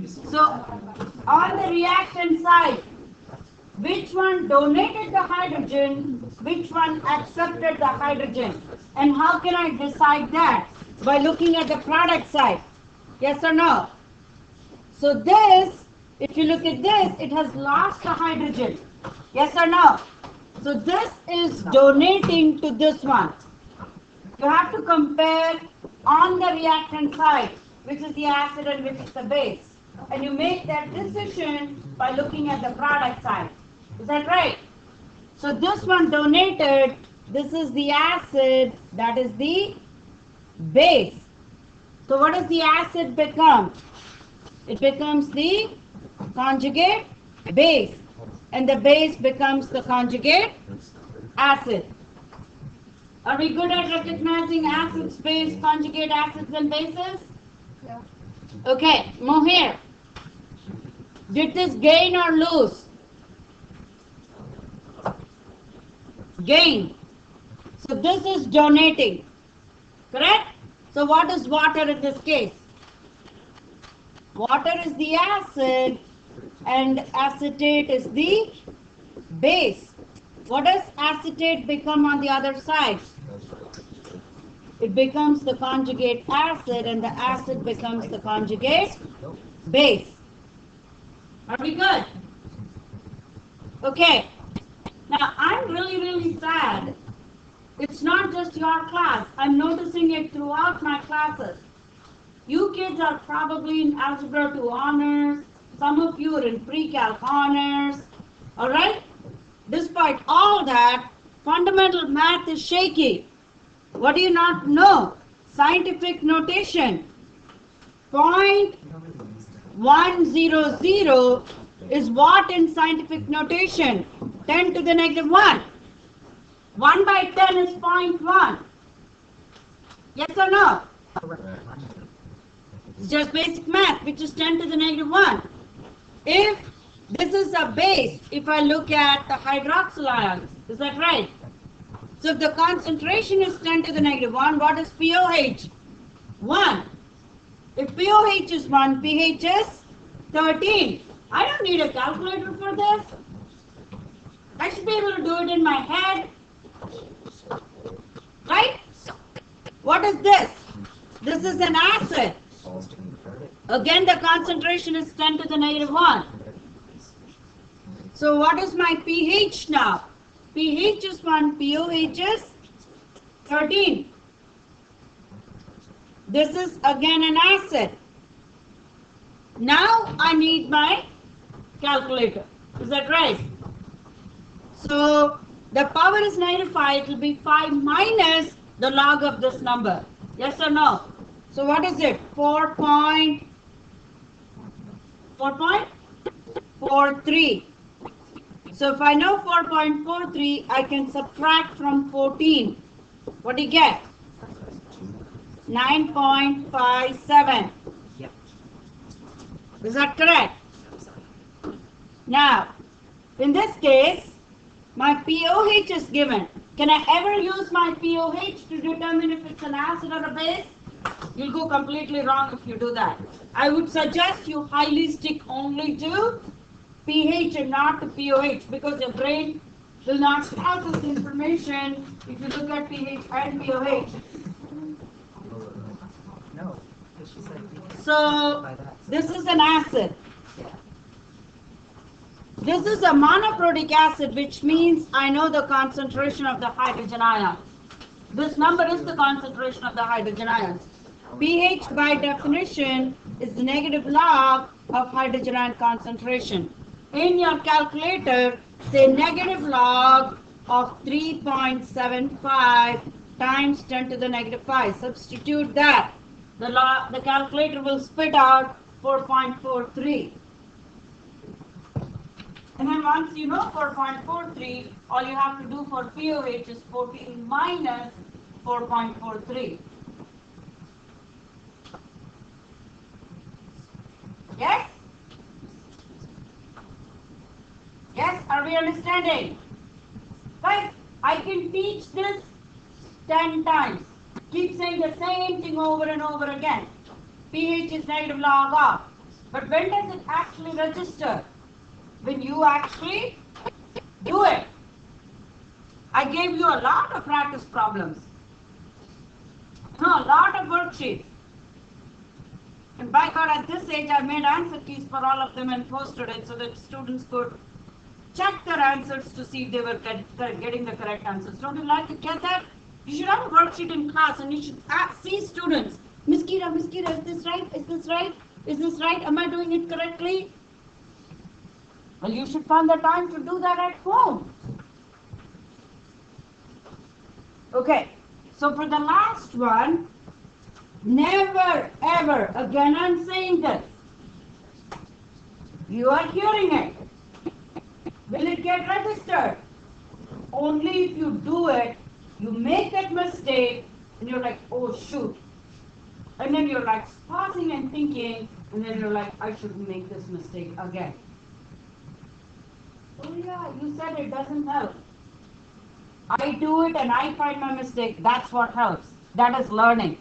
So on the reactant side, which one donated the hydrogen, which one accepted the hydrogen? And how can I decide that? By looking at the product side. Yes or no? So this, if you look at this, it has lost the hydrogen. Yes or no? So this is donating to this one. You have to compare on the reactant side, which is the acid and which is the base. And you make that decision by looking at the product side. Is that right? So this one donated, this is the acid, that is the base. So what does the acid become? It becomes the conjugate base. And the base becomes the conjugate acid. Are we good at recognizing acids, base, conjugate acids and bases? Yeah. Okay, move here. Did this gain or lose? Gain. So this is donating. Correct? So what is water in this case? Water is the acid and acetate is the base. What does acetate become on the other side? It becomes the conjugate acid and the acid becomes the conjugate base. Are we good? Okay. Now I'm really sad. It's not just your class. I'm noticing it throughout my classes. You kids are probably in Algebra 2 honors. Some of you are in pre-calc honors. Alright? Despite all that, fundamental math is shaky. What do you not know? Scientific notation. 0.100 is what in scientific notation? 10 to the negative 1. 1 by 10 is 0.1. Yes or no? It's just basic math, which is 10 to the negative 1. If this is a base, if I look at the hydroxyl ions, is that right? So if the concentration is 10 to the negative 1, what is pOH? 1. If pOH is 1, pH is 13. I don't need a calculator for this. I should be able to do it in my head. Right? What is this? This is an acid. Again, the concentration is 10 to the negative 1. So what is my pH now? pH is 1, pOH is 13. This is again an acid. Now I need my calculator. Is that right? So the power is negative 5. It will be 5 minus the log of this number. Yes or no? So what is it? 4.43. So if I know 4.43, I can subtract from 14. What do you get? 9.57. Yep. Is that correct? Now, in this case, my pOH is given. Can I ever use my pOH to determine if it's an acid or a base? You'll go completely wrong if you do that. I would suggest you highly stick only to pH and not to pOH, because your brain will not process information if you look at pH and pOH. No. So this is an acid. This is a monoprotic acid, which means I know the concentration of the hydrogen ion. This number is the concentration of the hydrogen ions. pH by definition is the negative log of hydrogen ion concentration. In your calculator, say negative log of 3.75 times 10 to the negative 5. Substitute that. The calculator will spit out 4.43. And then once you know 4.43, all you have to do for pOH is 14 minus 4.43. Yes? Yes? Are we understanding? Guys, I can teach this 10 times. Keep saying the same thing over and over again. pH is negative log of. But when does it actually register? When you actually do it. I gave you a lot of practice problems. No, a lot of worksheets. And by God, at this age, I made answer keys for all of them and posted it so that students could check their answers to see if they were getting the correct answers. Don't you like to get that? You should have a worksheet in class and you should see students. Ms. Geeta, is this right? Is this right? Is this right? Am I doing it correctly? Well, you should find the time to do that at home. Okay, so for the last one, never ever, again I'm saying this, you are hearing it. Will it get registered? Only if you do it, you make that mistake, and you're like, oh shoot. And then you're like pausing and thinking, and then you're like, I shouldn't make this mistake again. Oh yeah, you said it doesn't help. I do it and I find my mistake. That's what helps. That is learning.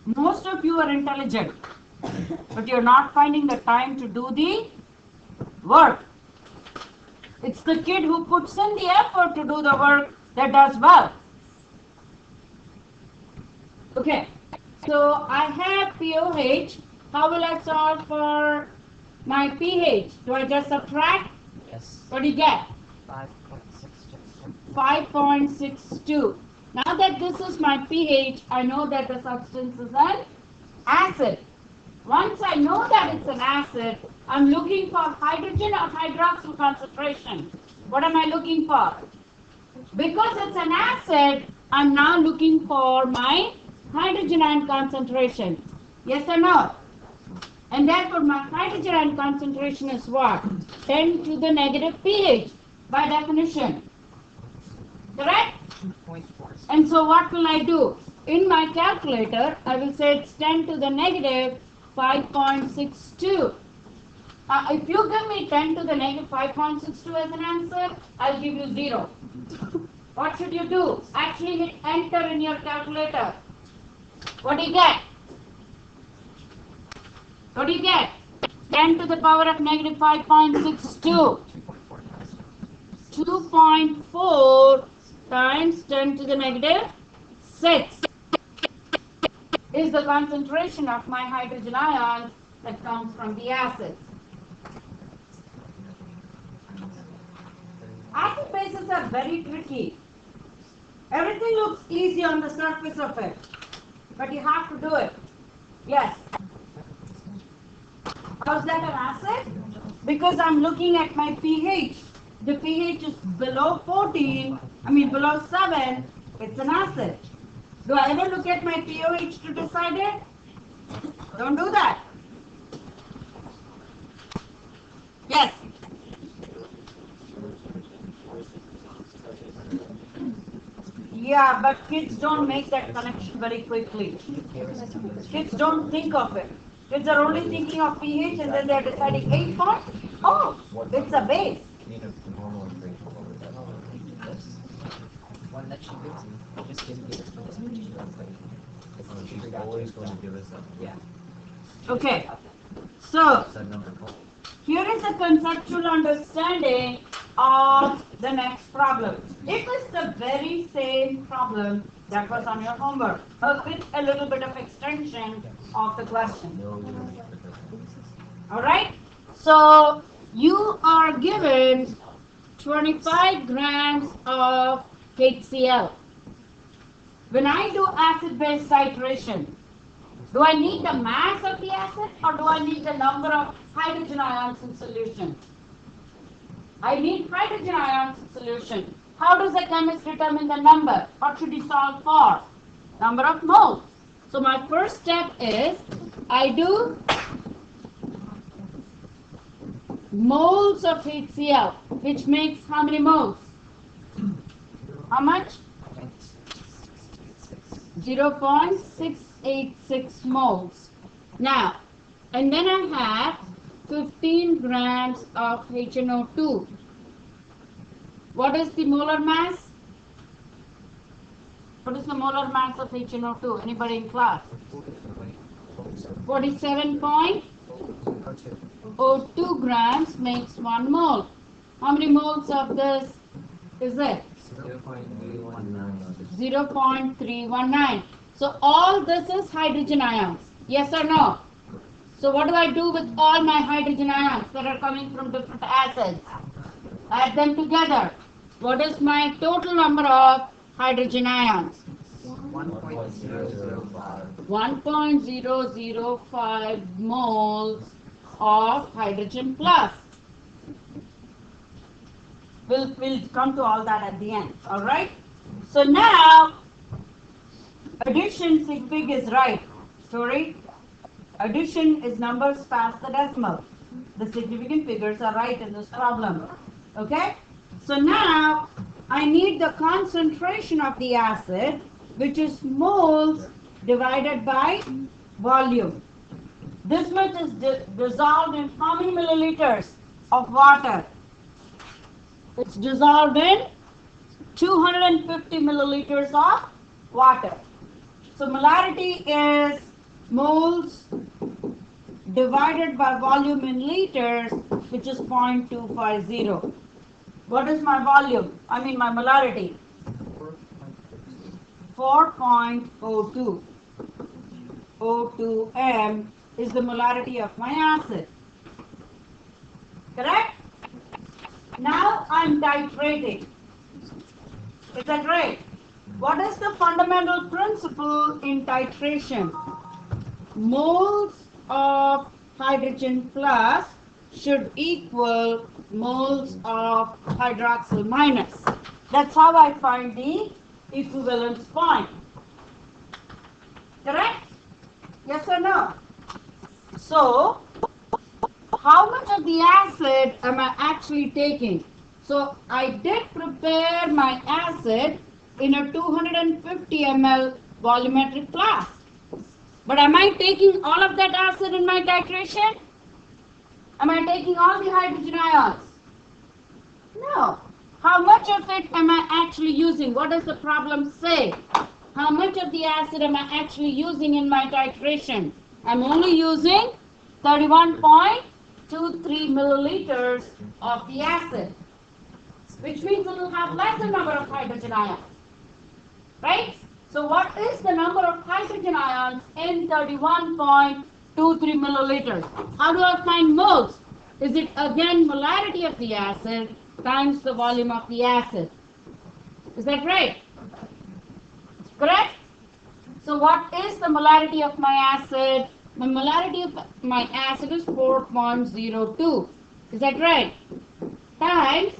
Most of you are intelligent, but you're not finding the time to do the work. It's the kid who puts in the effort to do the work that does well. Okay, so I have POH. How will I solve for my pH? Do I just subtract? Yes. What do you get? 5.62. 5.62. Now that this is my pH, I know that the substance is an acid. Once I know that it's an acid, I'm looking for hydrogen or hydroxyl concentration. What am I looking for? Because it's an acid, I'm now looking for my hydrogen ion concentration. Yes or no? And therefore my hydrogen ion concentration is what? 10 to the negative pH by definition. Correct? 2.4. And so what will I do? In my calculator, I will say it's 10 to the negative 5.62. If you give me 10 to the negative 5.62 as an answer, I'll give you 0. What should you do? Actually hit enter in your calculator. What do you get? What do you get? 10 to the power of negative 5.62. 2.4 times 10 to the negative 6 is the concentration of my hydrogen ions that comes from the acids. Acid bases are very tricky. Everything looks easy on the surface of it, but you have to do it. Yes. How's that an acid? Because I'm looking at my pH. The pH is below 14, below 7, it's an acid. Do I ever look at my pH to decide it? Don't do that. Yes. Yeah, but kids don't make that connection very quickly. Kids don't think of it. Kids are only thinking of pH and then they're deciding 8 points. Oh, it's a base. One that she gives me, just give me this. She's always going to give us that. Yeah. Okay. So, That number. here is a conceptual understanding of the next problem. It is the very same problem that was on your homework, with a little bit of extension of the question. Alright? So, you are given 25 grams of HCl. When I do acid-base titration, do I need the mass of the acid or do I need the number of hydrogen ions in solution? I need hydrogen ions in solution. How does the chemist determine the number? What should he solve for? Number of moles. So my first step is I do moles of HCl, which makes how many moles? How much? 0.686 moles. Now, and then I have 15 grams of HNO2. What is the molar mass? What is the molar mass of HNO2? Anybody in class? 47.02 grams makes 1 mole. How many moles of this is it? 0.319. So all this is hydrogen ions. Yes or no? So what do I do with all my hydrogen ions that are coming from different acids? Add them together. What is my total number of hydrogen ions? 1.005 moles of hydrogen plus. We'll come to all that at the end. Alright? So now addition sig fig is right. Sorry. Addition is numbers past the decimal. The significant figures are right in this problem. Okay? So now I need the concentration of the acid, which is moles divided by volume. This much is dissolved in how many milliliters of water? It's dissolved in 250 milliliters of water. So molarity is moles divided by volume in liters, which is 0.250. What is my volume? I mean my molarity. 4.02. O2 m is the molarity of my acid. Correct? Now I'm titrating. Is that right? What is the fundamental principle in titration? Moles of hydrogen plus should equal moles of hydroxyl minus. That's how I find the equivalence point. Correct? Yes or no? So, how much of the acid am I actually taking? So, I did prepare my acid in a 250 ml volumetric flask. But am I taking all of that acid in my titration? Am I taking all the hydrogen ions? No. How much of it am I actually using? What does the problem say? How much of the acid am I actually using in my titration? I'm only using 31.23 milliliters of the acid, which means it will have lesser number of hydrogen ions. Right? So what is the number of hydrogen ions in 31.23 milliliters? How do I find moles? Is it again molarity of the acid times the volume of the acid? Is that right? Correct? So what is the molarity of my acid? The molarity of my acid is 4.02. Is that right? Times,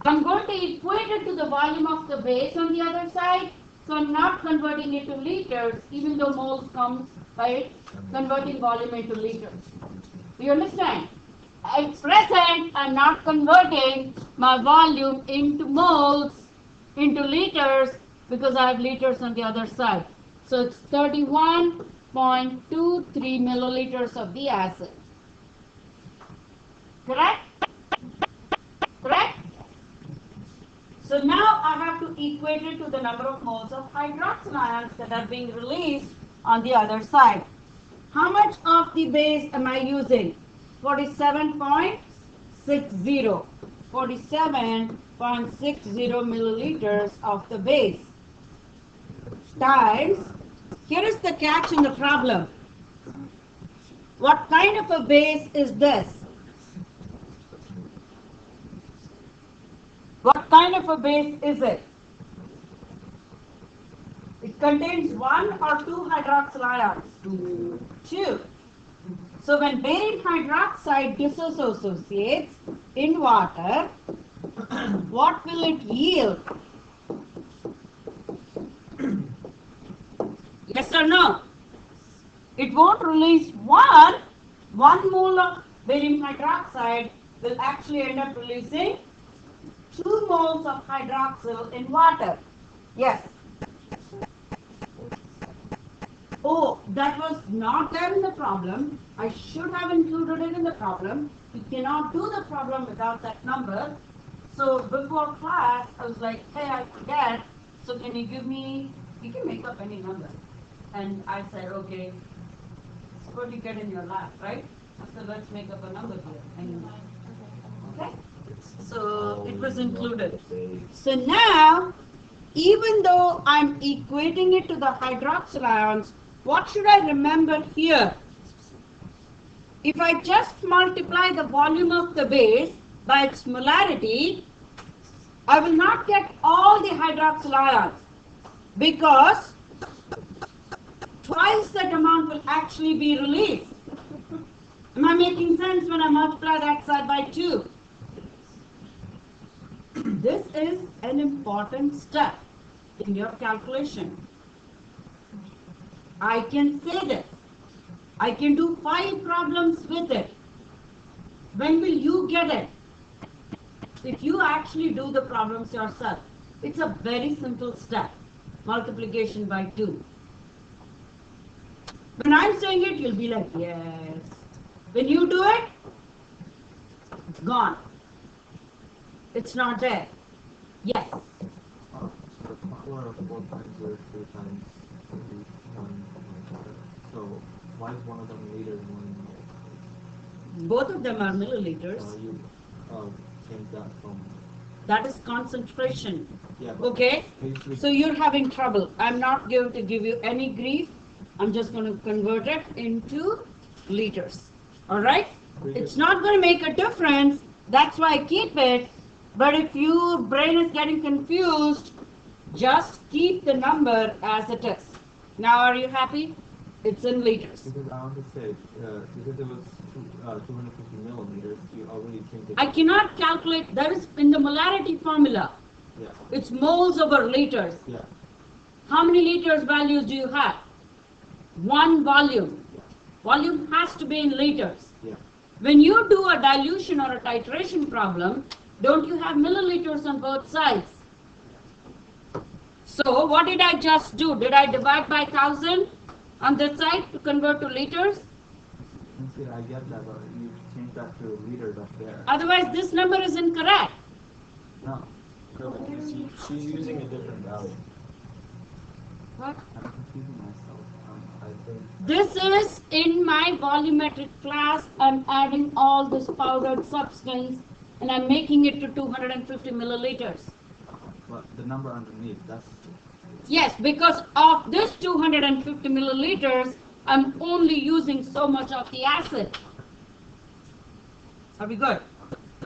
I'm going to equate it to the volume of the base on the other side. So I'm not converting it to liters, even though moles comes by converting volume into liters. Do you understand? At present, I'm not converting my volume into moles, into liters, because I have liters on the other side. So it's 31.23 milliliters of the acid. Correct? Correct? So now I have to equate it to the number of moles of hydroxyl ions that are being released on the other side. How much of the base am I using? 47.60. 47.60 milliliters of the base. Times, here is the catch in the problem. What kind of a base is this? What kind of a base is it? It contains 1 or 2 hydroxyl ions? 2. So when barium hydroxide dissociates in water, what will it yield? Yes or no? It won't release 1 mole of barium hydroxide will actually end up releasing 2 moles of hydroxyl in water. Yes. Oh, that was not there in the problem. I should have included it in the problem. You cannot do the problem without that number. So before class, I was like, hey, I forget. So can you give me, you can make up any number. and I said, okay, what do you get in your lap, right? So let's make up a number here. And, okay? So it was included. So now, even though I'm equating it to the hydroxyl ions, what should I remember here? If I just multiply the volume of the base by its molarity, I will not get all the hydroxyl ions because twice that amount will actually be released. Am I making sense when I multiply that side by 2? This is an important step in your calculation. I can say this. I can do 5 problems with it. When will you get it? If you actually do the problems yourself. It's a very simple step. Multiplication by 2. When I'm saying it, you'll be like, yes. When you do it, it's gone. It's not there. Yes. The power of 4.02 times 1. So why is one of them liters, one? Both of them are milliliters. You change that from. That is concentration. Yeah. Okay? Basically, So you're having trouble. I'm not going to give you any grief. I'm just going to convert it into liters. Alright? It's not going to make a difference. That's why I keep it. But if your brain is getting confused, just keep the number as it is. Now are you happy? It's in liters. because I want to say, because it was 250 milliliters, you already changed it. I cannot calculate. That is in the molarity formula. Yeah. It's moles over liters. Yeah. How many liters values do you have? One volume. Volume has to be in liters. Yeah. When you do a dilution or a titration problem, don't you have milliliters on both sides? So what did I just do? Did I divide by 1000 on this side to convert to liters? See, I get that, but you change that to liters up there. Otherwise this number is incorrect. No. She's using a different value. What? I'm confusing myself. I think. This is in my volumetric class. I'm adding all this powdered substance and I'm making it to 250 milliliters. But the number underneath, that's. Yes, because of this 250 milliliters, I'm only using so much of the acid. Are we good?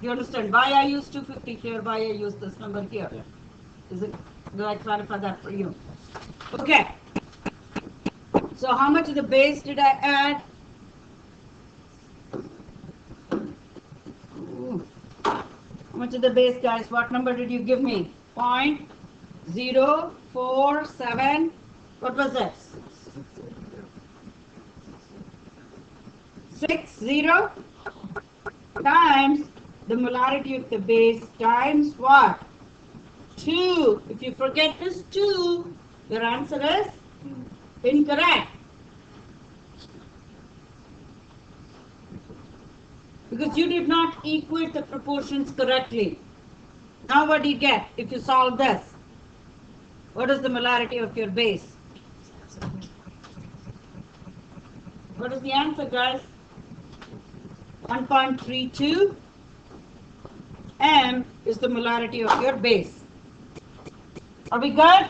You understand why I use 250 here, why I use this number here? Yeah. Did I clarify that for you? Okay. So how much of the base did I add? Ooh. How much of the base, guys? What number did you give me? 0.047. What was that? 60 times the molarity of the base times what? 2. If you forget this 2, your answer is incorrect. Because you did not equate the proportions correctly. Now what do you get if you solve this? What is the molarity of your base? What is the answer, guys? 1.32 m is the molarity of your base. Are we good?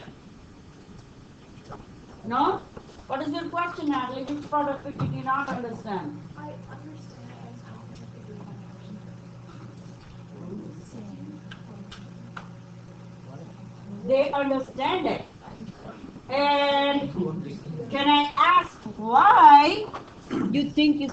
No? What is your question, Natalie? Which part of it did you not understand? I understand as how much they do in They understand it. And can I ask why you think you